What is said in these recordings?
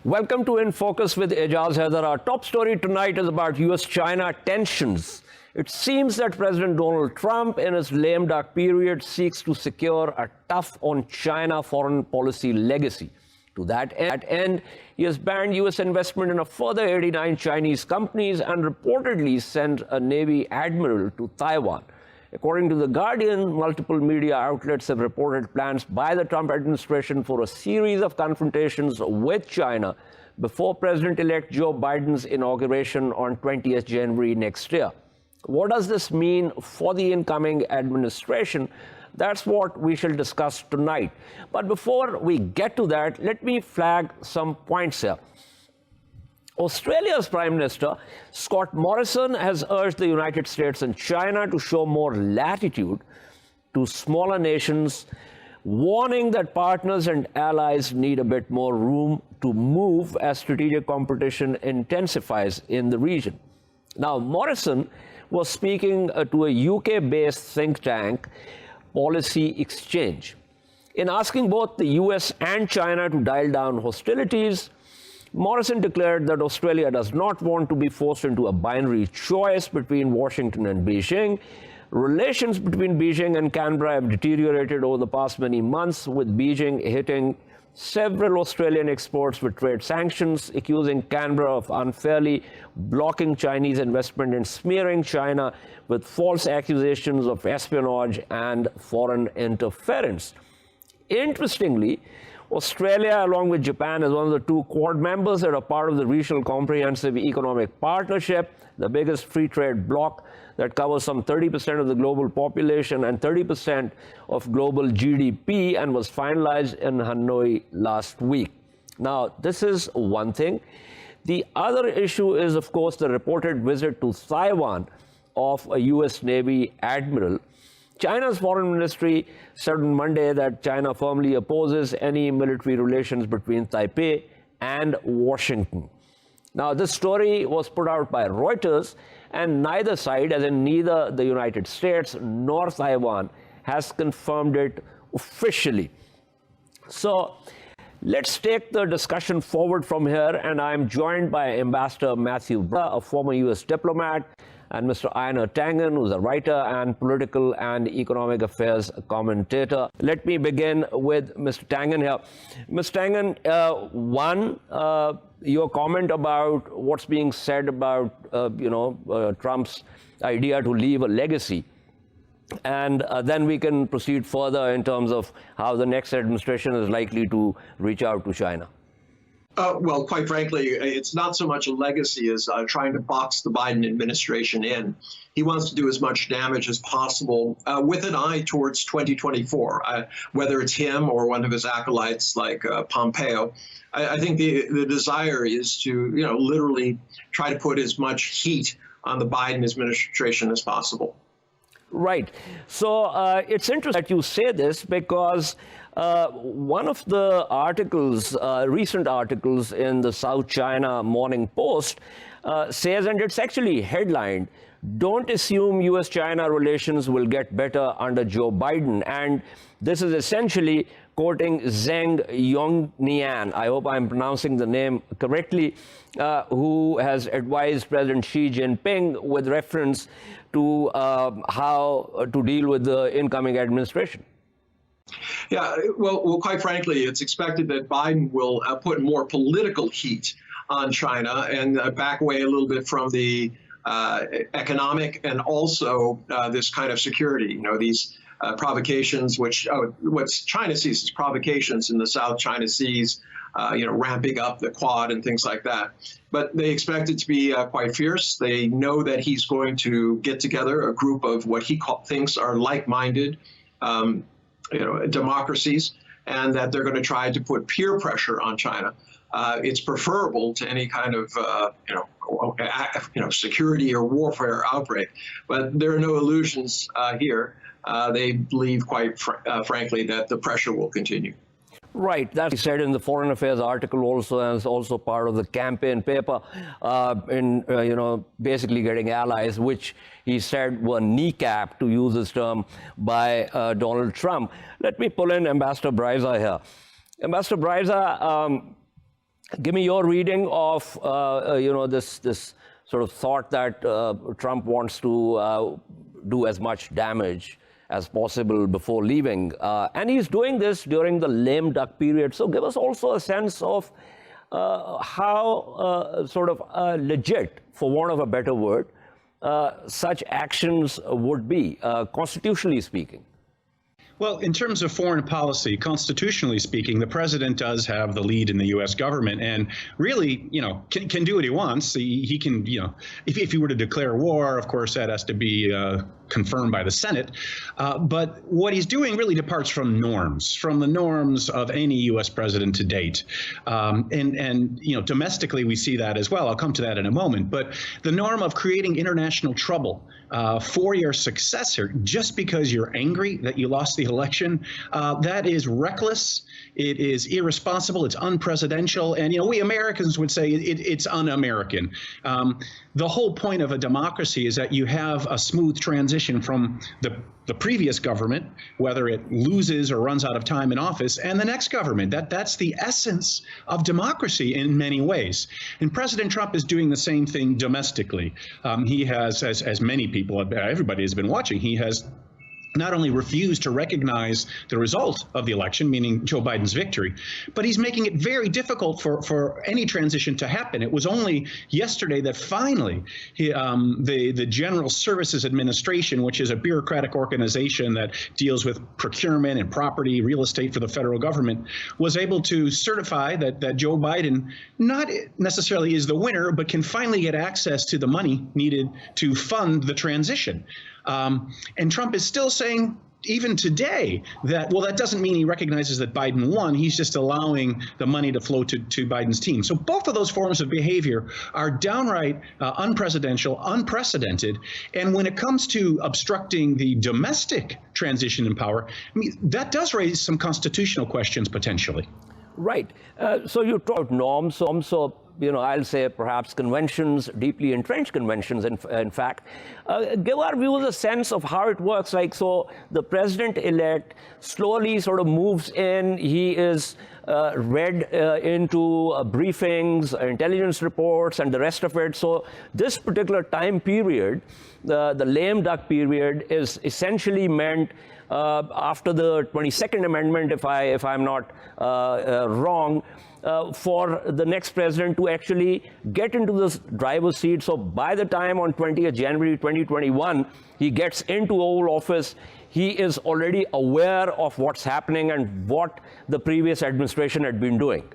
Welcome to In Focus with Ejaz Haider. Our top story tonight is about U.S. China tensions. It seems that President Donald Trump, in his lame duck period, seeks to secure a tough on China foreign policy legacy. To that end, he has banned U.S. investment in a further 89 Chinese companies and reportedly sent a Navy admiral to Taiwan. According to The Guardian, multiple media outlets have reported plans by the Trump administration for a series of confrontations with China before President-elect Joe Biden's inauguration on 20th January next year. What does this mean for the incoming administration? That's what we shall discuss tonight. But before we get to that, let me flag some points here. Australia's Prime Minister, Scott Morrison, has urged the United States and China to show more latitude to smaller nations, warning that partners and allies need a bit more room to move as strategic competition intensifies in the region. Now, Morrison was speaking to a UK-based think tank, Policy Exchange. In asking both the US and China to dial down hostilities, Morrison declared that Australia does not want to be forced into a binary choice between Washington and Beijing. Relations between Beijing and Canberra have deteriorated over the past many months, with Beijing hitting several Australian exports with trade sanctions, accusing Canberra of unfairly blocking Chinese investment and smearing China with false accusations of espionage and foreign interference. Interestingly, Australia, along with Japan, is one of the two Quad members that are part of the Regional Comprehensive Economic Partnership, the biggest free trade bloc that covers some 30% of the global population and 30% of global GDP, and was finalized in Hanoi last week. Now, this is one thing. The other issue is, of course, the reported visit to Taiwan of a U.S. Navy admiral. China's foreign ministry said on Monday that China firmly opposes any military relations between Taipei and Washington. Now, this story was put out by Reuters, and neither side, as in neither the United States nor Taiwan, has confirmed it officially. So let's take the discussion forward from here, and I'm joined by Ambassador Matthew Bryza, a former U.S. diplomat, and Mr. Einar Tangen, who's a writer and political and economic affairs commentator. Let me begin with Mr. Tangen here. Mr. Tangen, your comment about what's being said about, Trump's idea to leave a legacy. And then we can proceed further in terms of how the next administration is likely to reach out to China. Well, quite frankly, it's not so much a legacy as trying to box the Biden administration in. He wants to do as much damage as possible with an eye towards 2024, whether it's him or one of his acolytes like Pompeo. I think the desire is to, literally try to put as much heat on the Biden administration as possible. Right. So it's interesting that you say this, because one of the articles, recent articles in the South China Morning Post says, and it's actually headlined, "Don't assume U.S.-China relations will get better under Joe Biden." And this is essentially quoting Zheng Yongnian, I hope I'm pronouncing the name correctly, who has advised President Xi Jinping with reference to how to deal with the incoming administration. Yeah, well, quite frankly, it's expected that Biden will put more political heat on China and back away a little bit from the economic and also this kind of security, these provocations, which what China sees as provocations in the South China Seas, ramping up the Quad and things like that. But they expect it to be quite fierce. They know that he's going to get together a group of what he thinks are like-minded democracies, and that they're going to try to put peer pressure on China. It's preferable to any kind of, security or warfare outbreak. But there are no illusions here. They believe, quite frankly, that the pressure will continue. Right, that's said in the Foreign Affairs article also, and it's also part of the campaign paper in, basically getting allies, which he said were kneecapped, to use his term, by Donald Trump. Let me pull in Ambassador Bryza here. Ambassador Bryza, Give me your reading of this sort of thought that Trump wants to do as much damage as possible before leaving, and he's doing this during the lame duck period. So give us also a sense of how sort of legit, for want of a better word, such actions would be, constitutionally speaking. Well, in terms of foreign policy, constitutionally speaking, the president does have the lead in the U.S. government, and really, can do what he wants. He can, if he were to declare war, of course, that has to be confirmed by the Senate. But what he's doing really departs from the norms of any U.S. president to date. And domestically, we see that as well. I'll come to that in a moment. But the norm of creating international trouble for your successor just because you're angry that you lost the election, that is reckless. It is irresponsible. It's unpresidential. And, we Americans would say it's un-American. The whole point of a democracy is that you have a smooth transition from the previous government, whether it loses or runs out of time in office, and the next government. That's the essence of democracy in many ways. And President Trump is doing the same thing domestically. He has, as many people, everybody has been watching, he has not only refused to recognize the result of the election, meaning Joe Biden's victory, but he's making it very difficult for any transition to happen. It was only yesterday that finally the General Services Administration, which is a bureaucratic organization that deals with procurement and property, real estate for the federal government, was able to certify that Joe Biden not necessarily is the winner, but can finally get access to the money needed to fund the transition. And Trump is still saying, even today, that, well, that doesn't mean he recognizes that Biden won. He's just allowing the money to flow to Biden's team. So both of those forms of behavior are downright unpresidential, unprecedented. And when it comes to obstructing the domestic transition in power, I mean, that does raise some constitutional questions potentially. Right. So you talked norms. So I'll say perhaps conventions, deeply entrenched conventions, in fact. Give our viewers a sense of how it works. Like, so the president-elect slowly sort of moves in. He is read into briefings, intelligence reports, and the rest of it. So this particular time period, the lame duck period, is essentially meant after the 22nd Amendment, if I'm not wrong, for the next president to actually get into this driver's seat. So by the time on 20th January 2021, he gets into Oval Office, he is already aware of what's happening and what the previous administration had been doing.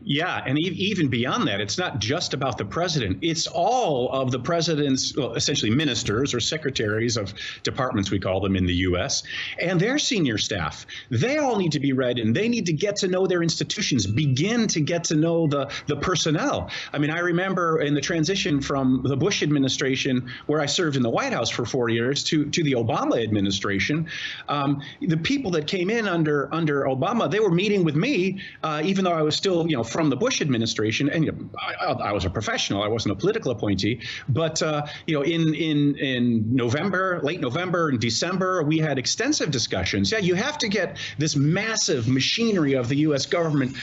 Yeah, and even beyond that, it's not just about the president. It's all of the president's, well, essentially ministers or secretaries of departments, we call them in the U.S., and their senior staff. They all need to be read, and they need to get to know their institutions, begin to get to know the personnel. I mean, I remember in the transition from the Bush administration, where I served in the White House for 4 years, to the Obama administration, the people that came in under Obama, they were meeting with me, even though I was still, from the Bush administration, and I was a professional. I wasn't a political appointee. But in November, late November and December, we had extensive discussions. Yeah, you have to get this massive machinery of the U.S. government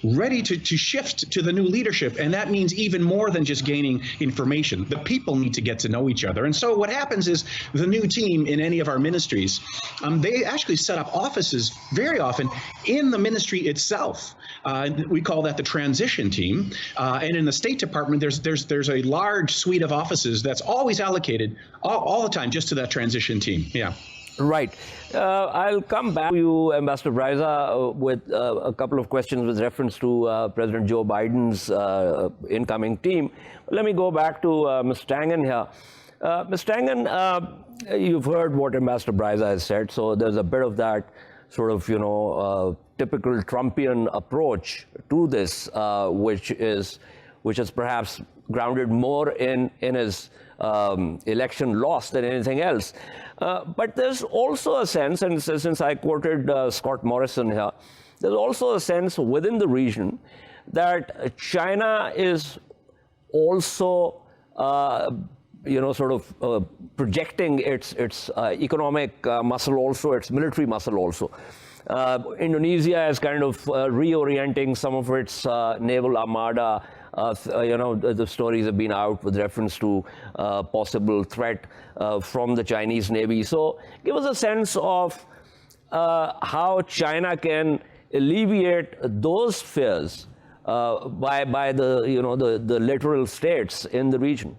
ready to shift to the new leadership. And that means even more than just gaining information. The people need to get to know each other. And so what happens is the new team in any of our ministries, they actually set up offices very often in the ministry itself. We call that the transition team. And in the State Department, there's a large suite of offices that's always allocated all the time just to that transition team. Yeah. Right. I'll come back to you, Ambassador Bryza, with a couple of questions with reference to President Joe Biden's incoming team. Let me go back to Mr. Tangen here. Mr. Tangen, you've heard what Ambassador Bryza has said, so there's a bit of that sort of, typical Trumpian approach to this, which is perhaps grounded more in his election loss than anything else. But there's also a sense, and since I quoted Scott Morrison here, there's also a sense within the region that China is also, projecting its economic muscle also, its military muscle also. Indonesia is kind of reorienting some of its naval armada. The stories have been out with reference to possible threat from the Chinese Navy. So give us a sense of how China can alleviate those fears by the littoral states in the region.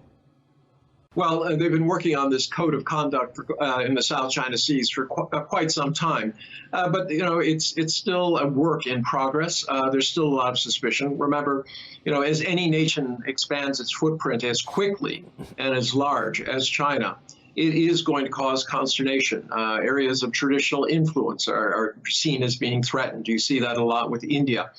Well, they've been working on this code of conduct in the South China Seas for quite some time, but it's still a work in progress. There's still a lot of suspicion. Remember, as any nation expands its footprint as quickly and as large as China, it is going to cause consternation. Areas of traditional influence are seen as being threatened. You see that a lot with India.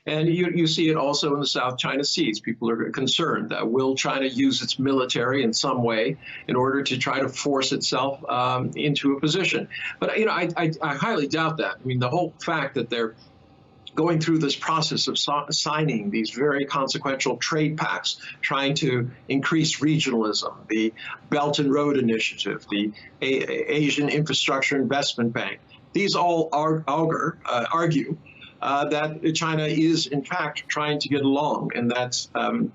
And you see it also in the South China Seas. People are concerned that will China use its military in some way in order to try to force itself into a position? But I highly doubt that. I mean, the whole fact that they're going through this process of signing these very consequential trade pacts, trying to increase regionalism, the Belt and Road Initiative, the Asian Infrastructure Investment Bank, these all argue that China is, in fact, trying to get along, and that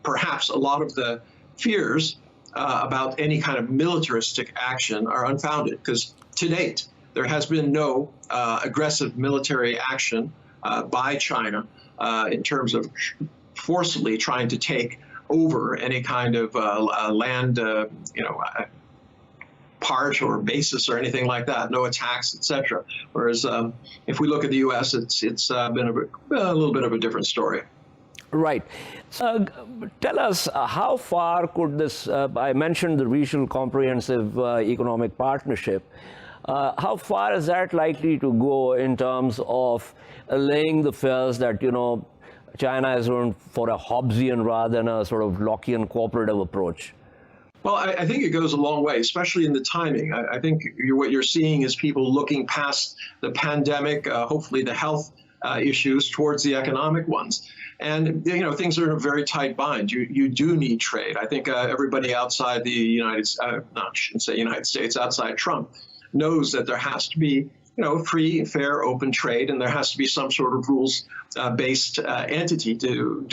perhaps a lot of the fears about any kind of militaristic action are unfounded, because to date, there has been no aggressive military action by China in terms of forcibly trying to take over any kind of land, part or basis or anything like that, no attacks, etc. Whereas if we look at the U.S., it's been a little bit of a different story. Right. Tell us, how far could this, I mentioned the regional comprehensive economic partnership, how far is that likely to go in terms of allaying the fears that, China is going for a Hobbesian rather than a sort of Lockean cooperative approach? Well, I think it goes a long way, especially in the timing. I think what you're seeing is people looking past the pandemic, hopefully the health issues, towards the economic ones. And, things are in a very tight bind. You do need trade. I think everybody outside the United States, outside Trump, knows that there has to be, free, fair, open trade, and there has to be some sort of rules-based entity to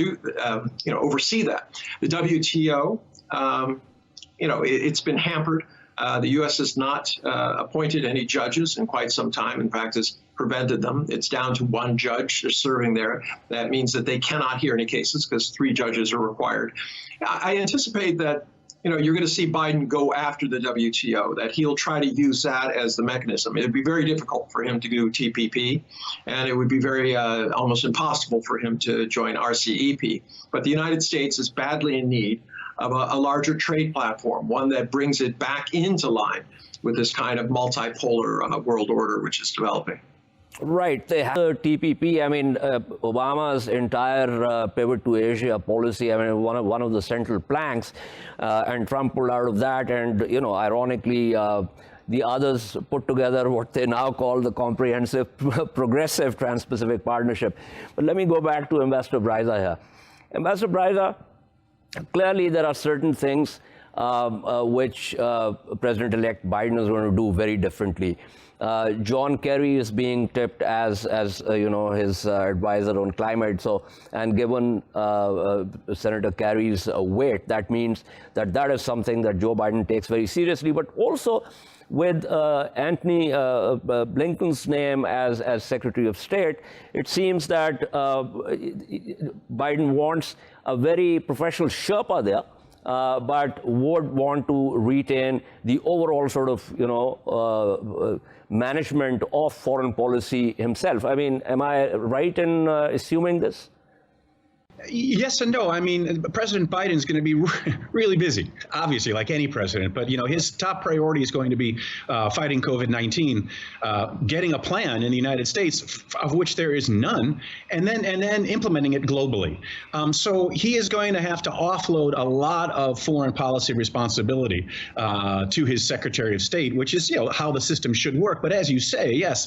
oversee that. The WTO, it's been hampered. The U.S. has not appointed any judges in quite some time. In fact, has prevented them. It's down to one judge serving there. That means that they cannot hear any cases because 3 judges are required. I anticipate that, you're going to see Biden go after the WTO, that he'll try to use that as the mechanism. It would be very difficult for him to do TPP, and it would be very almost impossible for him to join RCEP. But the United States is badly in need of a larger trade platform, one that brings it back into line with this kind of multipolar world order which is developing. Right. They have the TPP. I mean, Obama's entire pivot to Asia policy, I mean, one of the central planks, and Trump pulled out of that. And, ironically, the others put together what they now call the Comprehensive Progressive Trans-Pacific Partnership. But let me go back to Ambassador Bryza here. Ambassador Bryza, clearly there are certain things which President-elect Biden is going to do very differently. John Kerry is being tipped as his advisor on climate. So, and given Senator Kerry's weight, that means that is something that Joe Biden takes very seriously. But also with Antony Blinken's name as Secretary of State, it seems that Biden wants a very professional Sherpa there. But would want to retain the overall sort of, management of foreign policy himself. I mean, am I right in assuming this? Yes and no. I mean, President Biden's going to be really busy, obviously, like any president. But, his top priority is going to be fighting COVID-19, getting a plan in the United States, of which there is none, and then implementing it globally. So he is going to have to offload a lot of foreign policy responsibility to his Secretary of State, which is, how the system should work. But as you say, yes,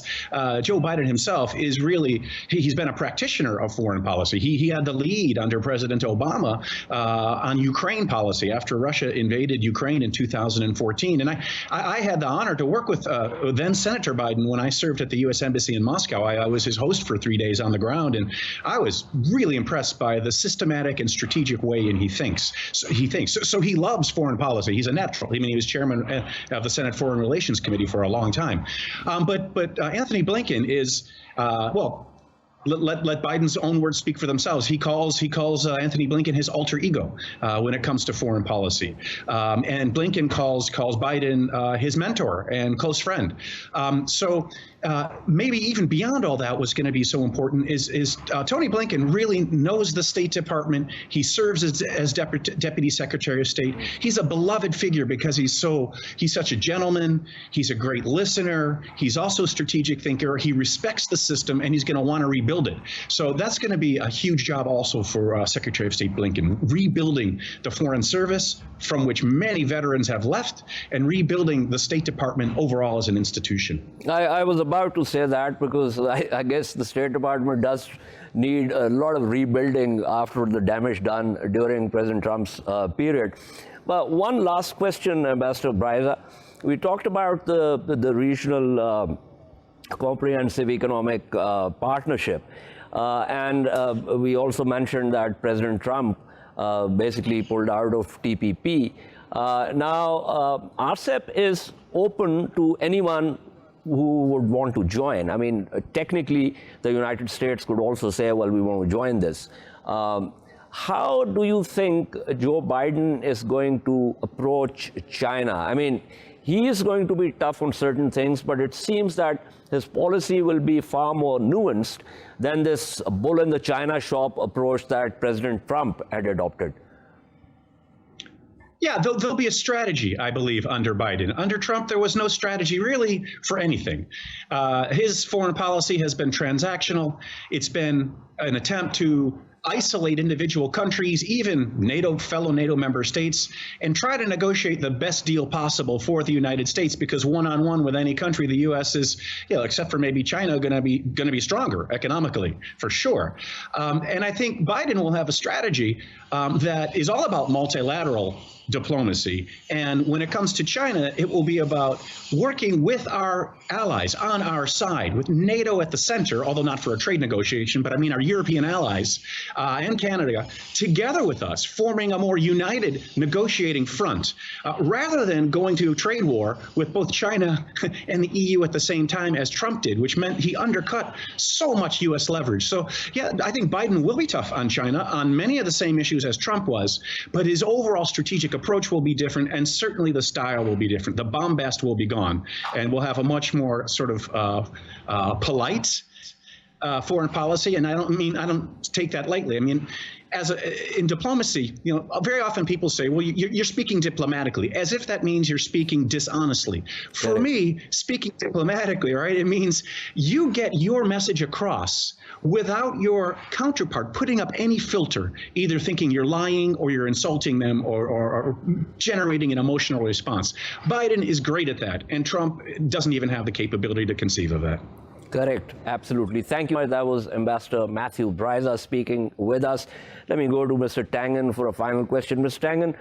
Joe Biden himself is really, he's been a practitioner of foreign policy. He had the lead lead under President Obama on Ukraine policy after Russia invaded Ukraine in 2014. And I had the honor to work with then Senator Biden when I served at the U.S. Embassy in Moscow. I was his host for 3 days on the ground, and I was really impressed by the systematic and strategic way he thinks. So he loves foreign policy. He's a natural. I mean, he was chairman of the Senate Foreign Relations Committee for a long time. But Anthony Blinken is, well, let Biden's own words speak for themselves. He calls Anthony Blinken his alter ego when it comes to foreign policy, and Blinken calls Biden his mentor and close friend. So maybe even beyond all that, what's going to be so important is Tony Blinken really knows the State Department. He serves as Deputy Secretary of State. He's a beloved figure because he's such a gentleman. He's a great listener. He's also a strategic thinker. He respects the system, and he's going to want to rebuild it. So that's going to be a huge job also for Secretary of State Blinken, rebuilding the Foreign Service, from which many veterans have left, and rebuilding the State Department overall as an institution. I was about to say that because I guess the State Department does need a lot of rebuilding after the damage done during President Trump's period. But one last question, Ambassador Bryza. We talked about the regional comprehensive economic partnership. And we also mentioned that President Trump basically pulled out of TPP. Now, RCEP is open to anyone who would want to join. I mean, technically, the United States could also say, well, we want to join this. How do you think Joe Biden is going to approach China? I mean, he is going to be tough on certain things, but it seems that his policy will be far more nuanced than this bull in the China shop approach that President Trump had adopted. Yeah, there'll be a strategy, I believe, under Biden. Under Trump, there was no strategy really for anything. His foreign policy has been transactional. It's been an attempt to isolate individual countries, even fellow NATO member states, and try to negotiate the best deal possible for the United States, because one-on-one with any country, the U.S. is, except for maybe China, going to be stronger economically, for sure. And I think Biden will have a strategy that is all about multilateral diplomacy. And when it comes to China, it will be about working with our allies on our side, with NATO at the center, although not for a trade negotiation, but I mean our European allies and Canada together with us, forming a more united negotiating front, rather than going to trade war with both China and the EU at the same time, as Trump did, which meant he undercut so much U.S. leverage. So, yeah, I think Biden will be tough on China on many of the same issues as Trump was, but his overall strategic approach will be different, and certainly the style will be different. The bombast will be gone, and we'll have a much more sort of polite foreign policy. And I don't take that lightly. I mean, in diplomacy, very often people say, well, you're speaking diplomatically, as if that means you're speaking dishonestly. For me, speaking diplomatically, right, it means you get your message across without your counterpart putting up any filter, either thinking you're lying or you're insulting them or generating an emotional response. Biden is great at that, and Trump doesn't even have the capability to conceive of that. Correct. Absolutely. Thank you. That was Ambassador Matthew Bryza speaking with us. Let me go to Mr. Tangen for a final question. Mr. Tangen,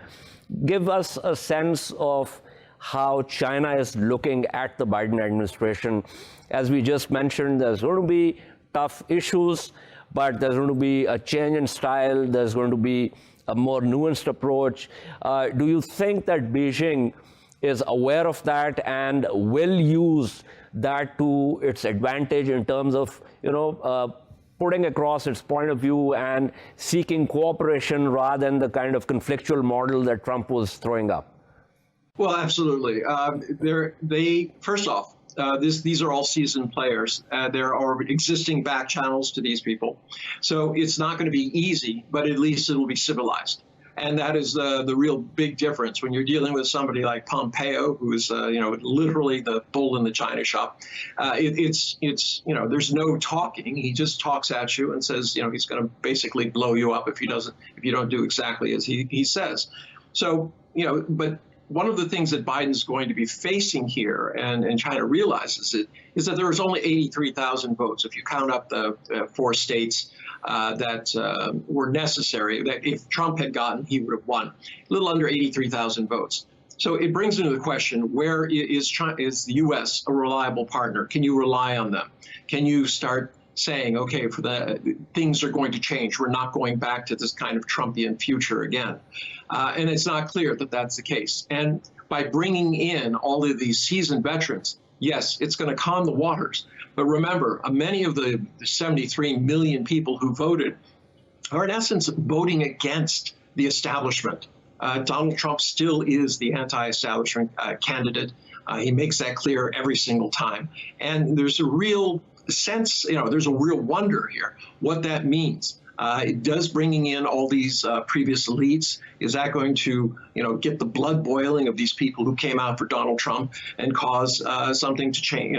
give us a sense of how China is looking at the Biden administration. As we just mentioned, there's going to be tough issues, but there's going to be a change in style. There's going to be a more nuanced approach. Do you think that Beijing is aware of that and will use that to its advantage in terms of, putting across its point of view and seeking cooperation rather than the kind of conflictual model that Trump was throwing up? Well, absolutely. First off, these are all seasoned players. There are existing back channels to these people. So it's not going to be easy, but at least it will be civilized. And that is the real big difference when you're dealing with somebody like Pompeo, who is, literally the bull in the China shop. There's no talking. He just talks at you and says, he's going to basically blow you up if you don't do exactly as he says. So, but one of the things that Biden's going to be facing here, and China realizes it, is that there was only 83,000 votes. If you count up the 4 states, that were necessary, that if Trump had gotten, he would have won. A little under 83,000 votes. So it brings into the question, where is the U.S. a reliable partner? Can you rely on them? Can you start saying, okay, things are going to change. We're not going back to this kind of Trumpian future again. And it's not clear that that's the case. And by bringing in all of these seasoned veterans, yes, it's going to calm the waters. But remember, many of the 73 million people who voted are in essence voting against the establishment. Donald Trump still is the anti-establishment candidate. He makes that clear every single time. And there's a real sense, there's a real wonder here what that means. Does bringing in all these previous elites, is that going to, get the blood boiling of these people who came out for Donald Trump and cause something to change,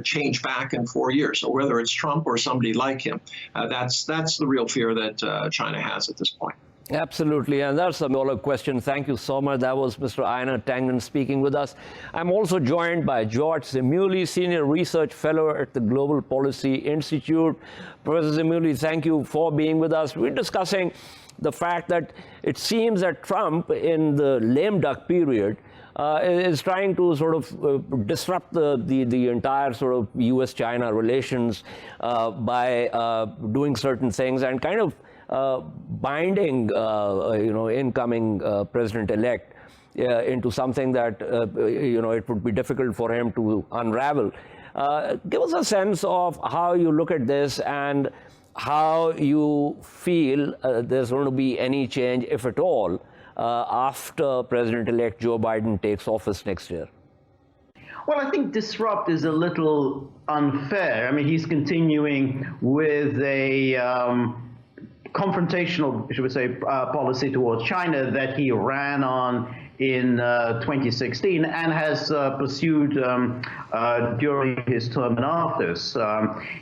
change back in 4 years? So whether it's Trump or somebody like him, that's the real fear that China has at this point. Absolutely, and that's a smaller question. Thank you so much. That was Mr. Einar Tangen speaking with us. I'm also joined by George Szamuely, Senior Research Fellow at the Global Policy Institute. Professor Szamuely, thank you for being with us. We're discussing the fact that it seems that Trump, in the lame duck period, is trying to sort of disrupt the entire sort of U.S. China relations by doing certain things and kind of binding, incoming president-elect into something that, it would be difficult for him to unravel. Give us a sense of how you look at this and how you feel there's going to be any change, if at all, after President-elect Joe Biden takes office next year. Well, I think disrupt is a little unfair. I mean, he's continuing with a confrontational, should we say, policy towards China that he ran on in 2016 and has pursued during his term in office.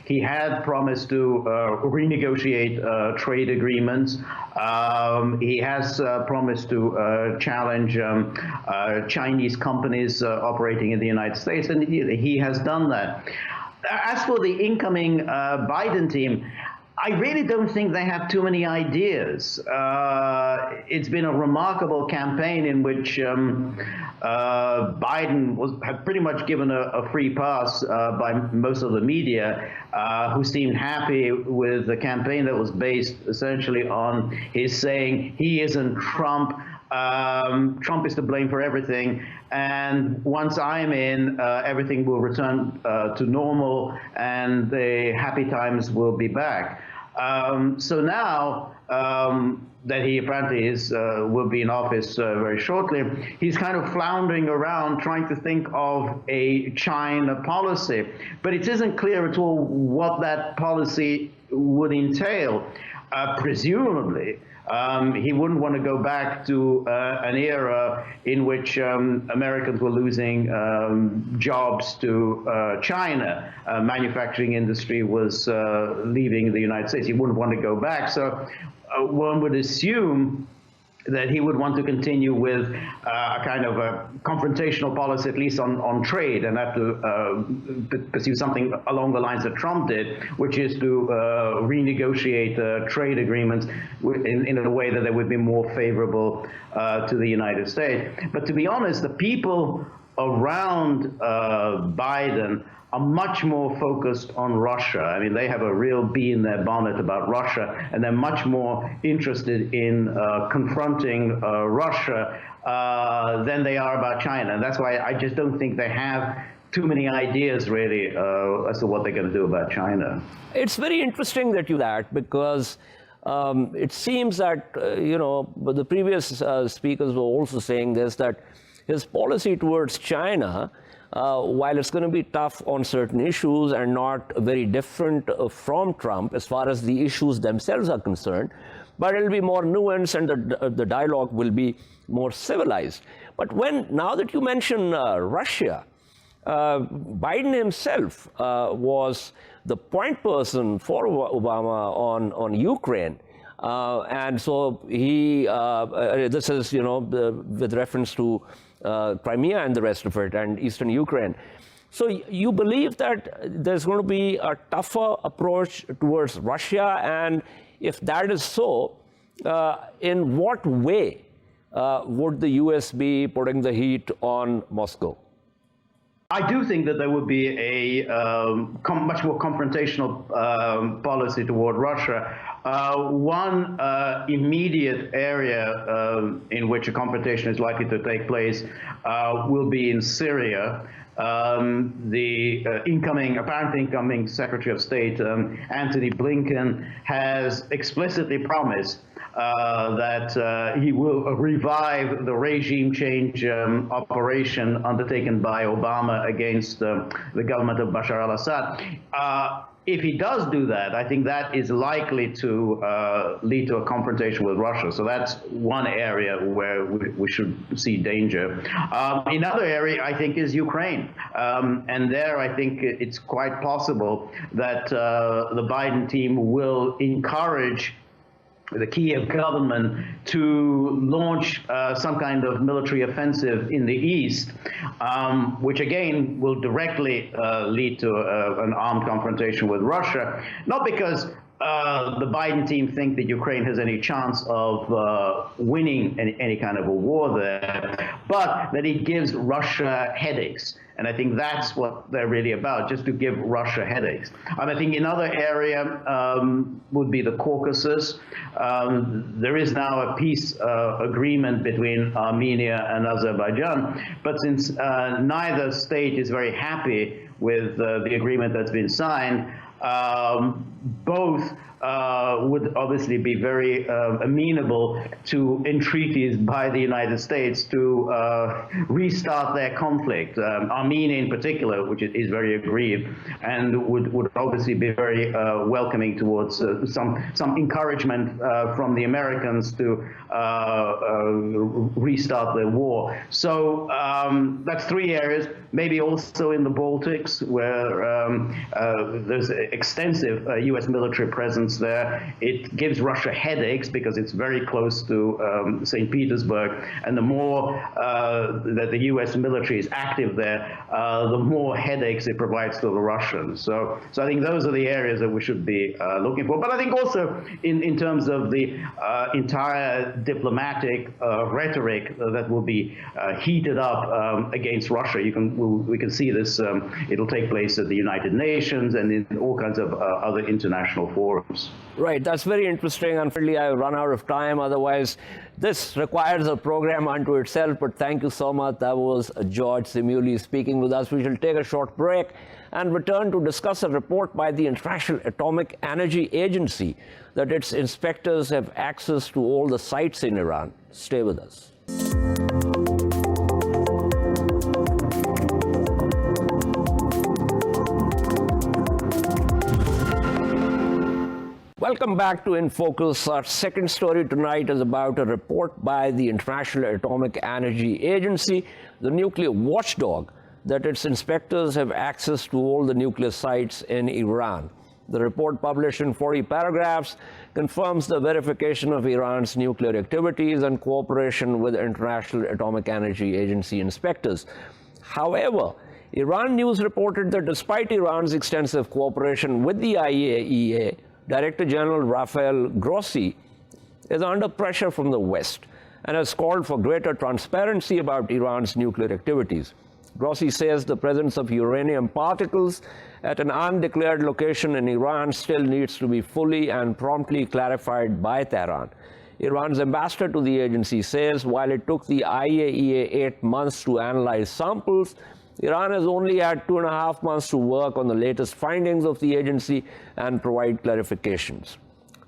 He had promised to renegotiate trade agreements. He has promised to challenge Chinese companies operating in the United States, and he has done that. As for the incoming Biden team, I really don't think they have too many ideas. It's been a remarkable campaign in which Biden had pretty much given a free pass by most of the media, who seemed happy with the campaign that was based essentially on his saying he isn't Trump. Trump is to blame for everything, and once I'm in, everything will return to normal, and the happy times will be back. So now that he apparently will be in office very shortly, he's kind of floundering around trying to think of a China policy, but it isn't clear at all what that policy would entail. Presumably, he wouldn't want to go back to an era in which Americans were losing jobs to China. Manufacturing industry was leaving the United States. He wouldn't want to go back. So one would assume that he would want to continue with a kind of a confrontational policy, at least on trade, and have to pursue something along the lines that Trump did, which is to renegotiate trade agreements in a way that they would be more favorable to the United States. But to be honest, the people around Biden are much more focused on Russia. I mean, they have a real bee in their bonnet about Russia, and they're much more interested in confronting Russia than they are about China. And that's why I just don't think they have too many ideas, really, as to what they're going to do about China. It's very interesting that you that, because it seems that, the previous speakers were also saying this, that his policy towards China, while it's going to be tough on certain issues and not very different from Trump as far as the issues themselves are concerned, but it'll be more nuanced and the dialogue will be more civilized. But now that you mention Russia, Biden himself was the point person for Obama on Ukraine. And so he, this is, with reference to Crimea and the rest of it, and eastern Ukraine. So you believe that there's going to be a tougher approach towards Russia, and If that is so, in what way would the U.S. be putting the heat on Moscow? I do think that there would be a much more confrontational policy toward Russia. One immediate area in which a confrontation is likely to take place will be in Syria. The apparently incoming Secretary of State, Antony Blinken, has explicitly promised that he will revive the regime change operation undertaken by Obama against the government of Bashar al-Assad. If he does do that, I think that is likely to lead to a confrontation with Russia. So that's one area where we should see danger. Another area, I think, is Ukraine. And there, I think it's quite possible that the Biden team will encourage the Kiev government to launch some kind of military offensive in the east, which again will directly lead to an armed confrontation with Russia, not because the Biden team think that Ukraine has any chance of winning any kind of a war there, but that it gives Russia headaches. And I think that's what they're really about, just to give Russia headaches. And I think another area would be the Caucasus. There is now a peace agreement between Armenia and Azerbaijan, but since neither state is very happy with the agreement that's been signed, both would obviously be very amenable to entreaties by the United States to restart their conflict. Armenia in particular, which is very aggrieved, and would obviously be very welcoming towards some encouragement from the Americans to restart the war. So that's three areas. Maybe also in the Baltics, where there's extensive U.S. military presence there. It gives Russia headaches because it's very close to St. Petersburg, and the more that the U.S. military is active there, the more headaches it provides to the Russians. So I think those are the areas that we should be looking for. But I think also in terms of the entire diplomatic rhetoric that will be heated up against Russia, we can see this. It'll take place at the United Nations and in all kinds of other international forums. Right, that's very interesting. Unfortunately, I've run out of time. Otherwise, this requires a program unto itself. But thank you so much. That was George Szamuely speaking with us. We shall take a short break and return to discuss a report by the International Atomic Energy Agency that its inspectors have access to all the sites in Iran. Stay with us. Welcome back to In Focus. Our second story tonight is about a report by the International Atomic Energy Agency, the nuclear watchdog, that its inspectors have access to all the nuclear sites in Iran. The report, published in 40 paragraphs, confirms the verification of Iran's nuclear activities and cooperation with International Atomic Energy Agency inspectors. However, Iran News reported that despite Iran's extensive cooperation with the IAEA, Director General Rafael Grossi is under pressure from the West and has called for greater transparency about Iran's nuclear activities. Grossi says the presence of uranium particles at an undeclared location in Iran still needs to be fully and promptly clarified by Tehran. Iran's ambassador to the agency says while it took the IAEA 8 months to analyze samples, Iran has only had 2.5 months to work on the latest findings of the agency and provide clarifications.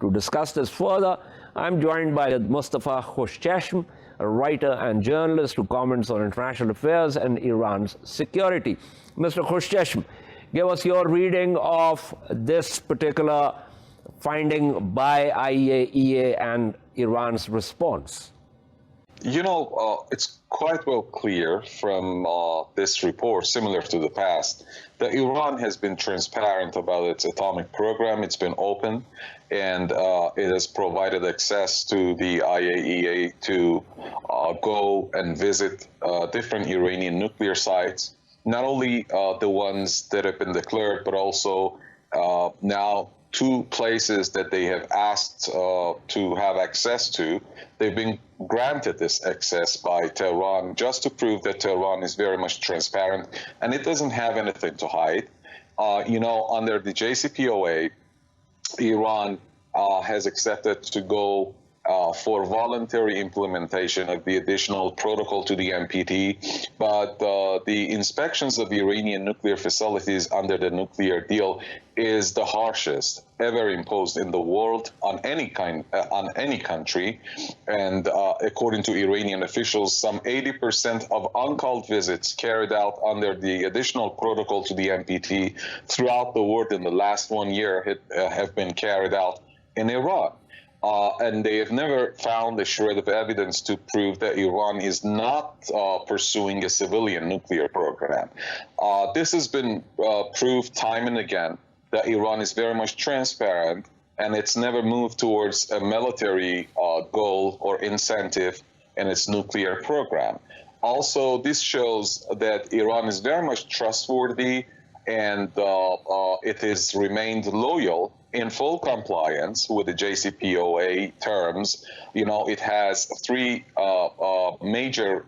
To discuss this further, I'm joined by Mostapha Khoshcheshm, a writer and journalist who comments on international affairs and Iran's security. Mr. Khoshcheshm, give us your reading of this particular finding by IAEA and Iran's response. You know, it's quite well clear from this report, similar to the past, that Iran has been transparent about its atomic program. It's been open, and it has provided access to the IAEA to go and visit different Iranian nuclear sites, not only the ones that have been declared, but also now two places that they have asked to have access to, they've been granted this access by Tehran just to prove that Tehran is very much transparent and it doesn't have anything to hide. Under the JCPOA, Iran has accepted to go for voluntary implementation of the additional protocol to the NPT, but the inspections of Iranian nuclear facilities under the nuclear deal is the harshest ever imposed in the world on any country. And according to Iranian officials, some 80% of uncalled visits carried out under the additional protocol to the NPT throughout the world in the last 1 year have been carried out in Iran. And they have never found a shred of evidence to prove that Iran is not pursuing a civilian nuclear program. This has been proved time and again that Iran is very much transparent, and it's never moved towards a military goal or incentive in its nuclear program. Also, this shows that Iran is very much trustworthy, and it has remained loyal in full compliance with the JCPOA terms. It has three major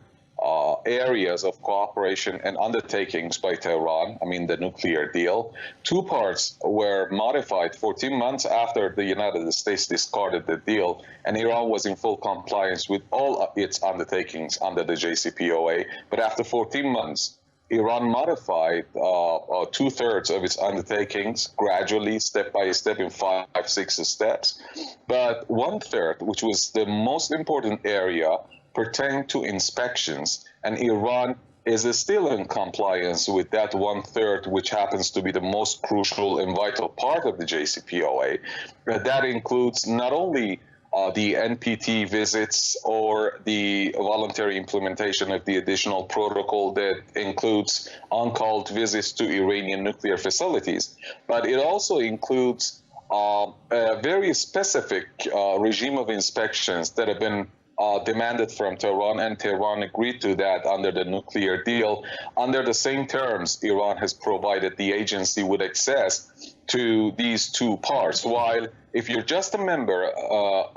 areas of cooperation and undertakings by Tehran. The nuclear deal. Two parts were modified 14 months after the United States discarded the deal, and Iran was in full compliance with all its undertakings under the JCPOA. But after 14 months, Iran modified 2/3 of its undertakings gradually, step by step, in 5-6 steps. But 1/3, which was the most important area, pertained to inspections, and Iran is still in compliance with that 1/3, which happens to be the most crucial and vital part of the JCPOA. That includes not only the NPT visits or the voluntary implementation of the additional protocol that includes uncalled visits to Iranian nuclear facilities, but it also includes a very specific regime of inspections that have been demanded from Tehran, and Tehran agreed to that under the nuclear deal. Under the same terms, Iran has provided the agency with access to these two parts, while if you're just a member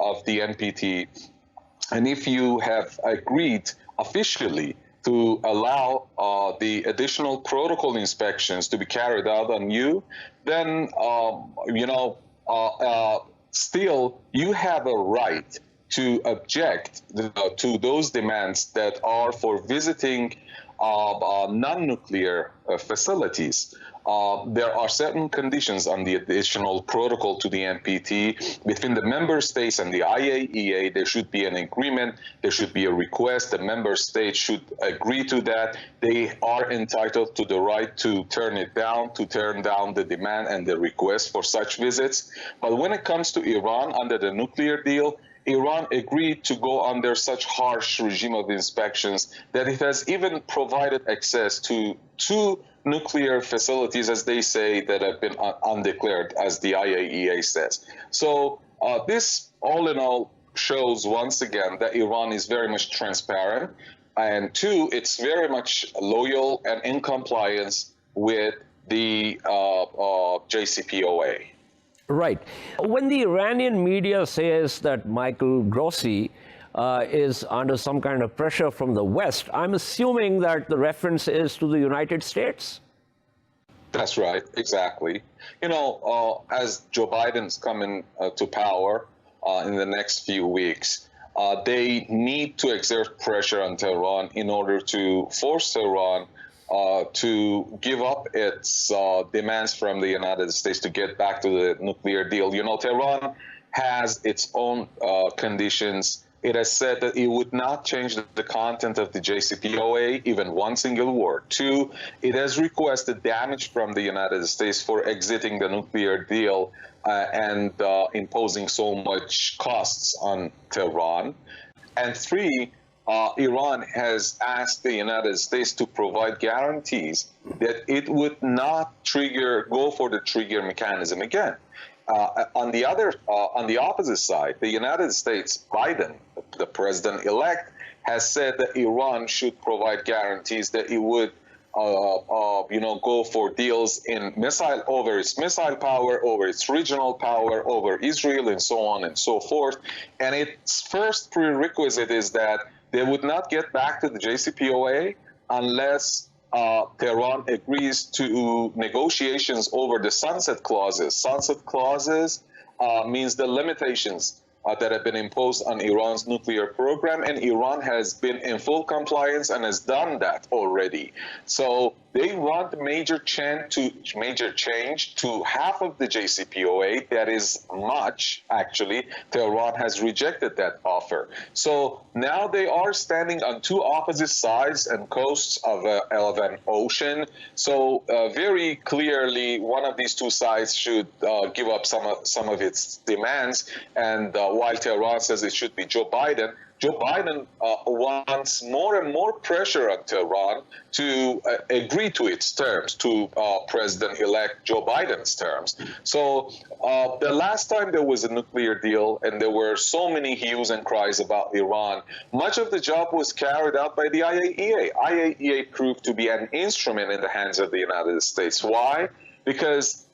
of the NPT, and if you have agreed officially to allow the additional protocol inspections to be carried out on you, then, still you have a right to object to those demands that are for visiting non-nuclear facilities. There are certain conditions on the additional protocol to the NPT. Between the member states and the IAEA, there should be an agreement, there should be a request, the member states should agree to that. They are entitled to the right to turn it down, to turn down the demand and the request for such visits. But when it comes to Iran under the nuclear deal, Iran agreed to go under such harsh regime of inspections that it has even provided access to two nuclear facilities, as they say, that have been undeclared, as the IAEA says. So this, all in all, shows once again that Iran is very much transparent, and two, it's very much loyal and in compliance with the JCPOA. Right. When the Iranian media says that Michael Grossi is under some kind of pressure from the West, I'm assuming that the reference is to the United States? That's right, exactly. As Joe Biden's coming to power in the next few weeks, they need to exert pressure on Tehran in order to force Tehran to give up its demands from the United States to get back to the nuclear deal. Tehran has its own conditions. It has said that it would not change the content of the JCPOA, even one single word. Two, it has requested damage from the United States for exiting the nuclear deal and imposing so much costs on Tehran. And three, Iran has asked the United States to provide guarantees that it would not go for the trigger mechanism again. On the opposite side, the United States, Biden, the president-elect, has said that Iran should provide guarantees that it would go for deals in over its missile power, over its regional power, over Israel, and so on and so forth. And its first prerequisite is that they would not get back to the JCPOA unless Tehran agrees to negotiations over the sunset clauses. Sunset clauses means the limitations that have been imposed on Iran's nuclear program, and Iran has been in full compliance and has done that already. So they want major change to half of the JCPOA. That is much, actually. Tehran has rejected that offer. So now they are standing on two opposite sides and coasts of an ocean. So very clearly, one of these two sides should give up some of its demands. And while Tehran says it should be Joe Biden wants more and more pressure on Tehran to agree to its terms, to President-elect Joe Biden's terms. So the last time there was a nuclear deal and there were so many hues and cries about Iran, much of the job was carried out by the IAEA. IAEA proved to be an instrument in the hands of the United States. Why? Because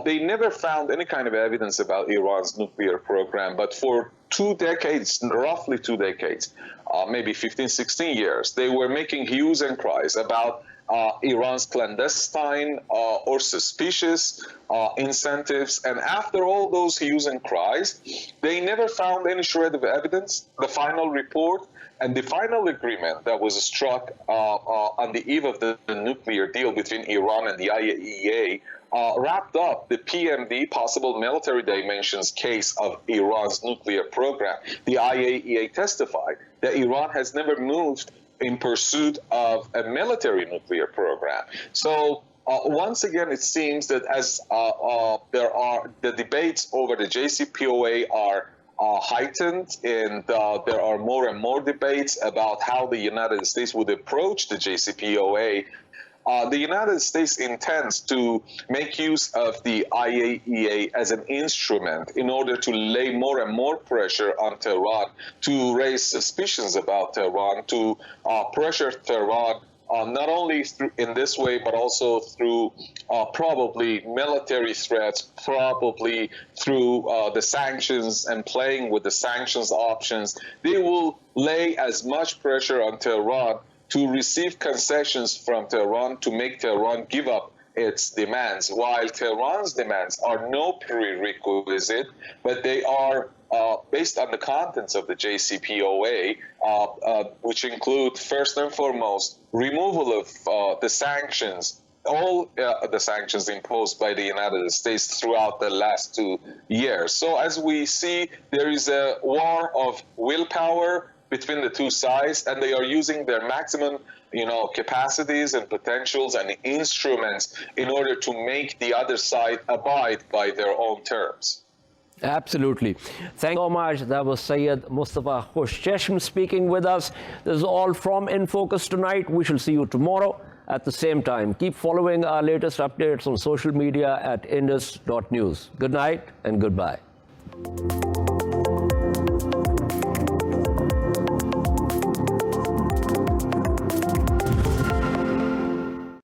they never found any kind of evidence about Iran's nuclear program, but for 2 decades, roughly 2 decades, maybe 15, 16 years, they were making hues and cries about Iran's clandestine or suspicious incentives. And after all those hues and cries, they never found any shred of evidence. The final report and the final agreement that was struck on the eve of the nuclear deal between Iran and the IAEA wrapped up the PMD, possible military dimensions case of Iran's nuclear program. The IAEA testified that Iran has never moved in pursuit of a military nuclear program. So once again, it seems that as the debates over the JCPOA are heightened, and there are more and more debates about how the United States would approach the JCPOA. The United States intends to make use of the IAEA as an instrument in order to lay more and more pressure on Tehran, to raise suspicions about Tehran, to pressure Tehran not only in this way, but also through probably military threats, probably through the sanctions and playing with the sanctions options. They will lay as much pressure on Tehran to receive concessions from Tehran to make Tehran give up its demands, while Tehran's demands are no prerequisite, but they are based on the contents of the JCPOA, which include, first and foremost, removal of the sanctions, all the sanctions imposed by the United States throughout the last 2 years. So as we see, there is a war of willpower between the two sides, and they are using their maximum, capacities and potentials and instruments in order to make the other side abide by their own terms. Absolutely. Thank you so much. That was Syed Mostapha Khoshcheshm speaking with us. This is all from In Focus tonight. We shall see you tomorrow at the same time. Keep following our latest updates on social media at indus.news. Good night and goodbye.